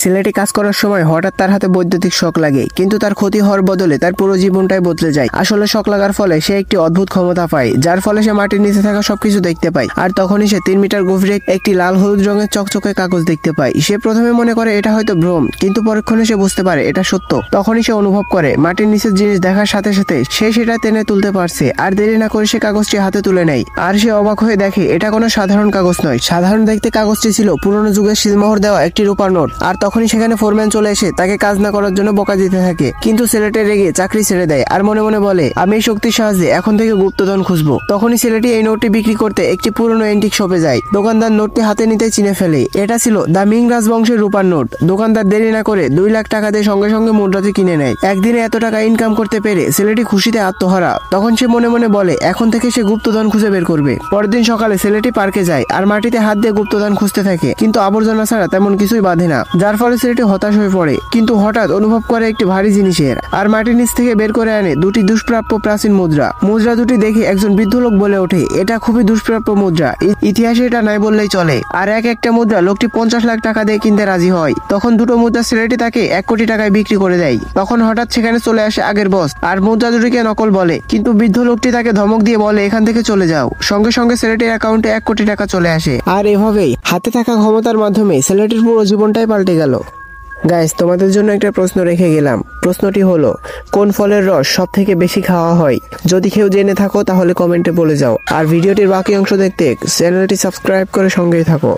ছেলেটি কাজ করার সময় হঠাৎ তার হাতে বৈদ্যুতিক শক লাগে, কিন্তু তার ক্ষতি হওয়ার বদলে তার পুরো জীবনটাই বদলে যায়। আসলে শক লাগার ফলে সে একটি অদ্ভুত ক্ষমতা পায়, যার ফলে সে মাটির নিচে থাকা সবকিছু দেখতে পায়। আর তখনই সে 3 মিটার গভীরে একটি লাল হলুদ রঙের চকচকে কাগজ দেখতে পায়। সে প্রথমে মনে করে এটা হয়তো ভ্রম, কিন্তু পরক্ষণে সে বুঝতে পারে এটা সত্য। তখনই সে অনুভব করে মাটির নিচের জিনিস দেখার সাথে সাথে সে সেটা টেনে তুলতে পারছে। আর দেরি না করে সে কাগজটি হাতে তুলে নেয়, আর সে অবাক হয়ে দেখে এটা কোনো সাধারণ কাগজ নয়। সাধারণ দেখতে কাগজটি ছিল পুরনো যুগের সিলমোহর দেওয়া একটি রূপার নোট। আর তখনই সেখানে ফোরম্যান চলে এসে তাকে কাজ না করার জন্য বকা দিতে থাকে, কিন্তু ছেলেটি রেগে চাকরি ছেড়ে দেয় আর মনে মনে বলে আমি এই শক্তির সাহায্যে এখন থেকে গুপ্তধন খুঁজবো। তখনই ছেলেটি এই নোটটি বিক্রি করতে একটি পুরনো এন্টিক শপে যায়। দোকানদার নোটটি হাতে নিতে চিনে ফেলে এটা ছিল দা মিং রাজবংশের রূপার নোট। দোকানদার দেরি না করে 2 লাখ টাকা দিয়ে সঙ্গে সঙ্গে মুদ্রাটি কিনে নেয়। একদিনে এত টাকা ইনকাম করতে পেরে ছেলেটি খুশিতে আত্মহারা। তখন সে মনে মনে বলে এখন থেকে সে গুপ্তধন খুঁজে বের করবে। পরের দিন সকালে ছেলেটি পার্কে যায় আর মাটিতে হাত দিয়ে গুপ্তধন খুঁজতে থাকে, কিন্তু আবর্জনা ছাড়া তেমন কিছুই বাঁধে না, যার ফলে ছেলেটি হতাশ হয়ে পড়ে। কিন্তু হঠাৎ অনুভব করে একটি ভারী জিনিসের, আর মাটির নিচ থেকে বের করে আনে 2টি দুষ্প্রাপ্য প্রাচীন মুদ্রা। মুদ্রা দুটি দেখে একজন বৃদ্ধ লোক বলে ওঠে এটা খুবই দুষ্প্রাপ্য মুদ্রা, ইতিহাসে এটা নাই বললেই চলে। আর একটা মুদ্রা লোকটি 50 লাখ টাকা দিয়ে কিনতে রাজি হয়। তখন দুটো মুদ্রা ছেলেটি তাকে 1 কোটি টাকায় বিক্রি করে দেয়। তখন হঠাৎ সেখানে চলে আসে আগের বস আর মুদ্রা দুটিকে নকল বলে, কিন্তু বৃদ্ধ লোকটি তাকে ধমক দিয়ে বলে এখান থেকে চলে যাও। সঙ্গে সঙ্গে ছেলেটির অ্যাকাউন্টে 1 কোটি টাকা চলে আসে। আর এভাবেই হাতে থাকা ক্ষমতার মাধ্যমে ছেলেটির পুরো জীবনটাই পাল্টে গেল। গাইস, তোমাদের জন্য একটা প্রশ্ন রেখে গেলাম। প্রশ্নটি হলো কোন ফলের রস সব থেকে বেশি খাওয়া হয়? যদি কেউ জেনে থাকো তাহলে কমেন্টে বলে যাও। আর ভিডিওটির বাকি অংশ দেখতে চ্যানেলটি সাবস্ক্রাইব করে সঙ্গেই থাকো।